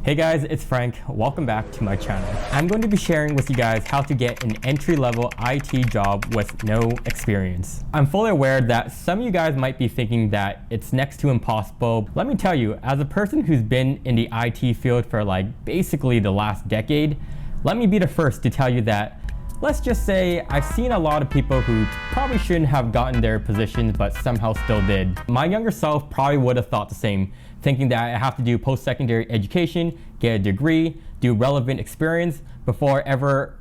Hey guys, it's Frank. Welcome back to my channel. I'm going to be sharing with you guys how to get an entry-level IT job with no experience. I'm fully aware that some of you guys might be thinking that it's next to impossible. Let me tell you, as a person who's been in the IT field for basically the last decade, let me be the first to tell you that let's just say I've seen a lot of people who probably shouldn't have gotten their positions but somehow still did. My younger self probably would have thought the same, thinking that I have to do post-secondary education, get a degree, do relevant experience before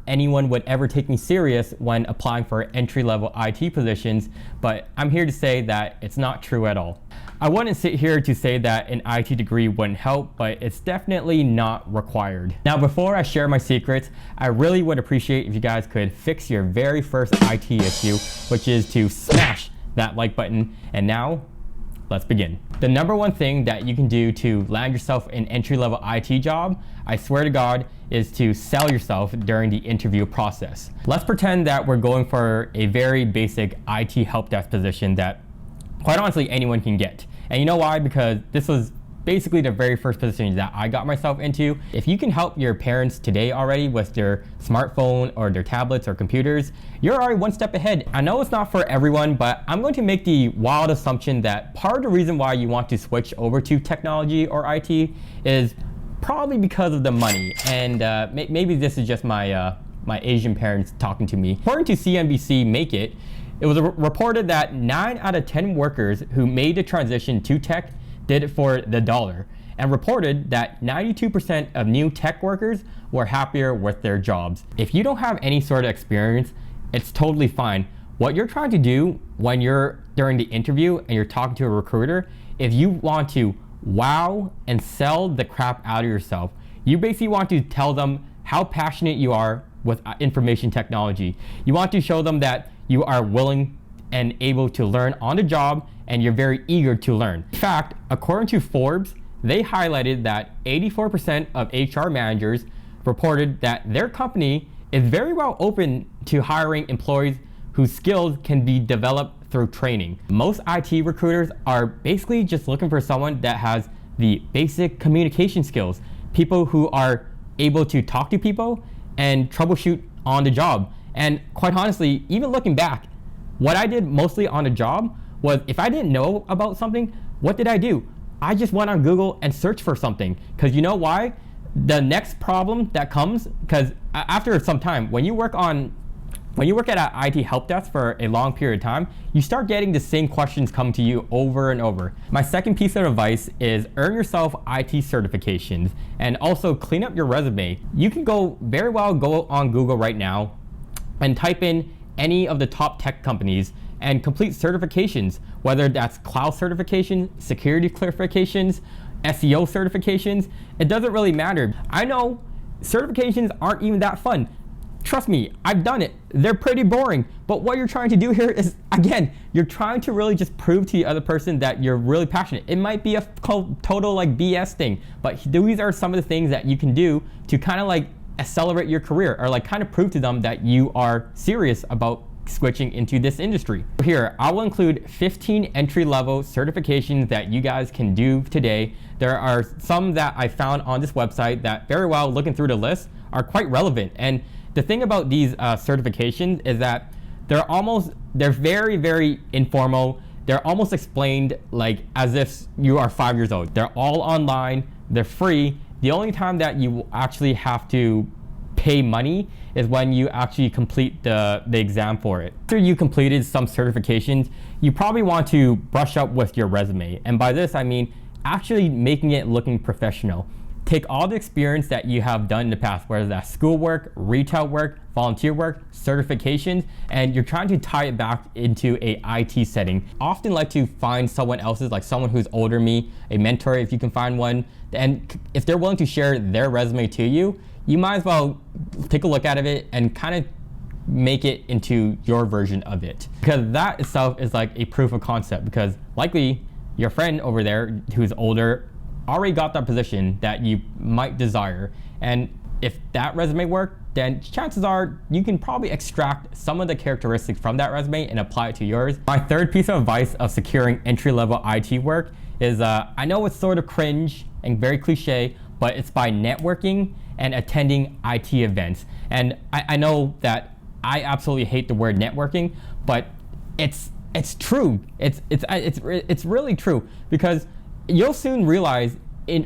anyone would ever take me serious when applying for entry-level IT positions, but I'm here to say that it's not true at all. I wouldn't sit here to say that an IT degree wouldn't help, but it's definitely not required. Now, before I share my secrets, I really would appreciate if you guys could fix your very first IT issue, which is to smash that like button. And now, let's begin. The number one thing that you can do to land yourself an entry-level IT job, I swear to God, is to sell yourself during the interview process. Let's pretend that we're going for a very basic IT help desk position that quite honestly anyone can get. And you know why? Because this was basically the very first position that I got myself into. If you can help your parents today already with their smartphone or their tablets or computers, you're already one step ahead. I know it's not for everyone, but I'm going to make the wild assumption that part of the reason why you want to switch over to technology or IT is probably because of the money. And maybe this is just my Asian parents talking to me. According to CNBC Make It, it was reported that 9 out of 10 workers who made the transition to tech did it for the dollar, and reported that 92% of new tech workers were happier with their jobs. If you don't have any sort of experience, it's totally fine. What you're trying to do when you're during the interview and you're talking to a recruiter, if you want to wow and sell the crap out of yourself, you basically want to tell them how passionate you are with information technology. You want to show them that you are willing and able to learn on the job, and you're very eager to learn. In fact, according to Forbes, they highlighted that 84% of HR managers reported that their company is very well open to hiring employees whose skills can be developed through training. Most IT recruiters are basically just looking for someone that has the basic communication skills, people who are able to talk to people and troubleshoot on the job. And quite honestly, even looking back, what I did mostly on the job was if I didn't know about something, what did I do? I just went on Google and searched for something. Because you know why? The next problem that comes, because after some time, when you work at an IT help desk for a long period of time, you start getting the same questions come to you over and over. My second piece of advice is earn yourself IT certifications and also clean up your resume. You can go on Google right now and type in any of the top tech companies and complete certifications, whether that's cloud certification, security clarifications, SEO certifications. It doesn't really matter. I know certifications aren't even that fun. Trust me, I've done it. They're pretty boring. But what you're trying to do here is, again, you're trying to really just prove to the other person that you're really passionate. It might be a total BS thing, but these are some of the things that you can do to kind of accelerate your career, or kind of prove to them that you are serious about switching into this industry. Here, I will include 15 entry-level certifications that you guys can do today. There are some that I found on this website that very well, looking through the list, are quite relevant. And the thing about these certifications is that they're very, very informal. They're almost explained as if you are 5 years old. They're all online, they're free. The only time that you actually have to pay money is when you actually complete the exam for it. After you completed some certifications, you probably want to brush up with your resume. And by this, I mean actually making it looking professional. Take all the experience that you have done in the past, whether that's schoolwork, retail work, volunteer work, certifications, and you're trying to tie it back into a IT setting. Often like to find someone else's, someone who's older than me, a mentor if you can find one, and if they're willing to share their resume to you, you might as well take a look at it and kind of make it into your version of it. Because that itself is a proof of concept, because likely your friend over there who's older already got that position that you might desire. And if that resume worked, then chances are you can probably extract some of the characteristics from that resume and apply it to yours. My third piece of advice of securing entry-level IT work is, I know it's sort of cringe and very cliche, but it's by networking and attending IT events. And I know that I absolutely hate the word networking, but it's true. It's really true, because you'll soon realize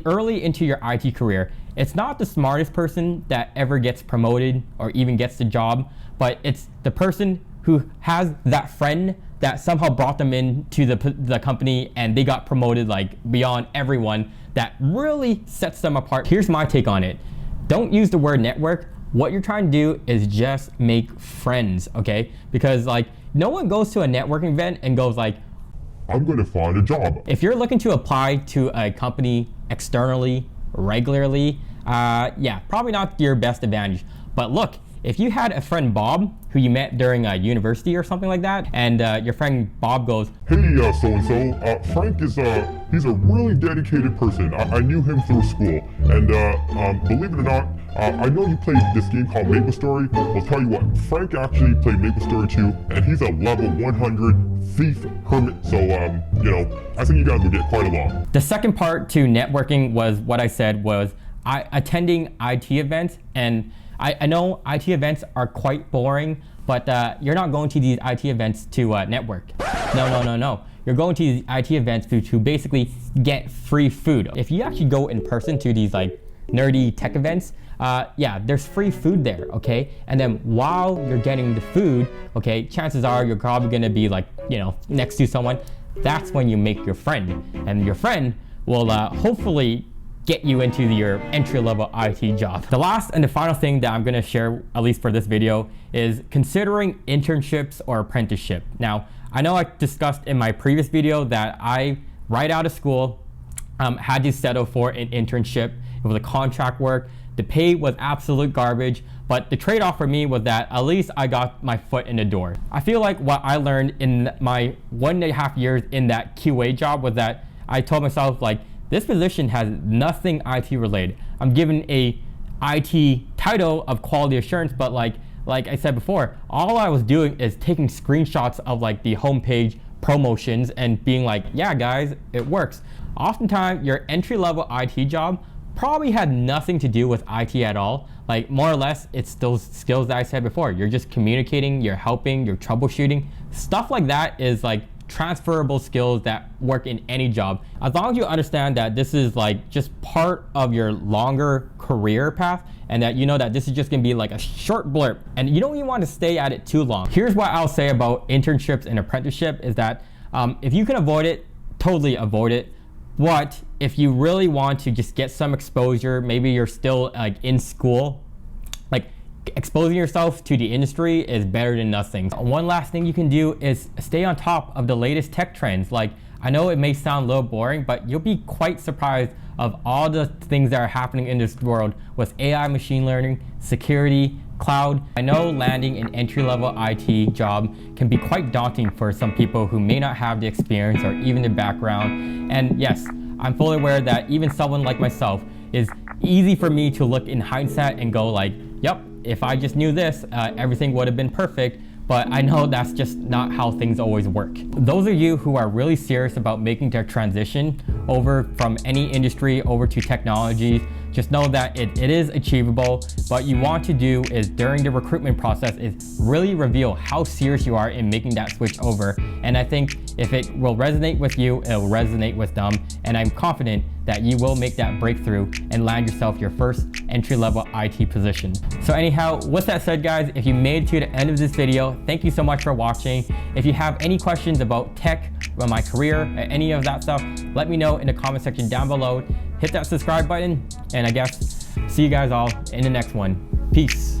early into your IT career, it's not the smartest person that ever gets promoted or even gets the job, but it's the person who has that friend that somehow brought them into the company and they got promoted like beyond everyone, that really sets them apart. Here's my take on it. Don't use the word network. What you're trying to do is just make friends, okay? Because like, no one goes to a networking event and goes like, I'm gonna find a job. if you're looking to apply to a company externally, regularly, yeah, probably not your best advantage. But look, if you had a friend Bob who you met during university or something like that, and your friend Bob goes, Hey, so-and-so, Frank is, he's a really dedicated person. I knew him through school, and believe it or not, I know you played this game called Maple Story. I'll tell you what, Frank actually played Maple Story too, and he's a level 100 thief hermit, so, you know, I think you guys will get quite along. the second part to networking was what I said was attending IT events. And I know IT events are quite boring, but you're not going to these IT events to network. No. You're going to these IT events to basically get free food. If you actually go in person to these like nerdy tech events, yeah, there's free food there, okay? And then while you're getting the food, okay, chances are you're probably gonna be like, you know, next to someone. That's when you make your friend, and your friend will hopefully get you into your entry-level IT job. The last and the final thing that I'm gonna share, at least for this video, is considering internships or apprenticeship. Now, I know I discussed in my previous video that I, right out of school, had to settle for an internship. It was a contract work. The pay was absolute garbage, but the trade-off for me was that at least I got my foot in the door. I feel like what I learned in my 1.5 years in that QA job was that I told myself, like, this position has nothing IT related. I'm given a IT title of quality assurance, but like I said before, all I was doing is taking screenshots of like the homepage promotions and being like, yeah guys, it works. Oftentimes your entry-level IT job probably had nothing to do with IT at all. Like, more or less, it's those skills that I said before. You're just communicating, you're helping, you're troubleshooting. Stuff like that is like transferable skills that work in any job. As long as you understand that this is like just part of your longer career path, and that you know that this is just gonna be like a short blurb, and you don't even want to stay at it too long. Here's what I'll say about internships and apprenticeship is that if you can avoid it, totally avoid it. But if you really want to just get some exposure, maybe you're still like in school, like exposing yourself to the industry is better than nothing. One last thing you can do is stay on top of the latest tech trends. Like, I know it may sound a little boring, but you'll be quite surprised of all the things that are happening in this world with AI, machine learning, security, cloud. I know landing an entry-level IT job can be quite daunting for some people who may not have the experience or even the background. And yes, I'm fully aware that even someone like myself, is easy for me to look in hindsight and go like, yep, if I just knew this, everything would have been perfect. But I know that's just not how things always work. Those of you who are really serious about making their transition over from any industry over to technology, just know that it is achievable. What you want to do is during the recruitment process is really reveal how serious you are in making that switch over. And I think if it will resonate with you, it will resonate with them. And I'm confident that you will make that breakthrough and land yourself your first entry-level IT position. So anyhow, with that said guys, if you made it to the end of this video, thank you so much for watching. If you have any questions about tech, about my career, any of that stuff, let me know in the comment section down below. Hit that subscribe button, and I guess see you guys all in the next one. Peace.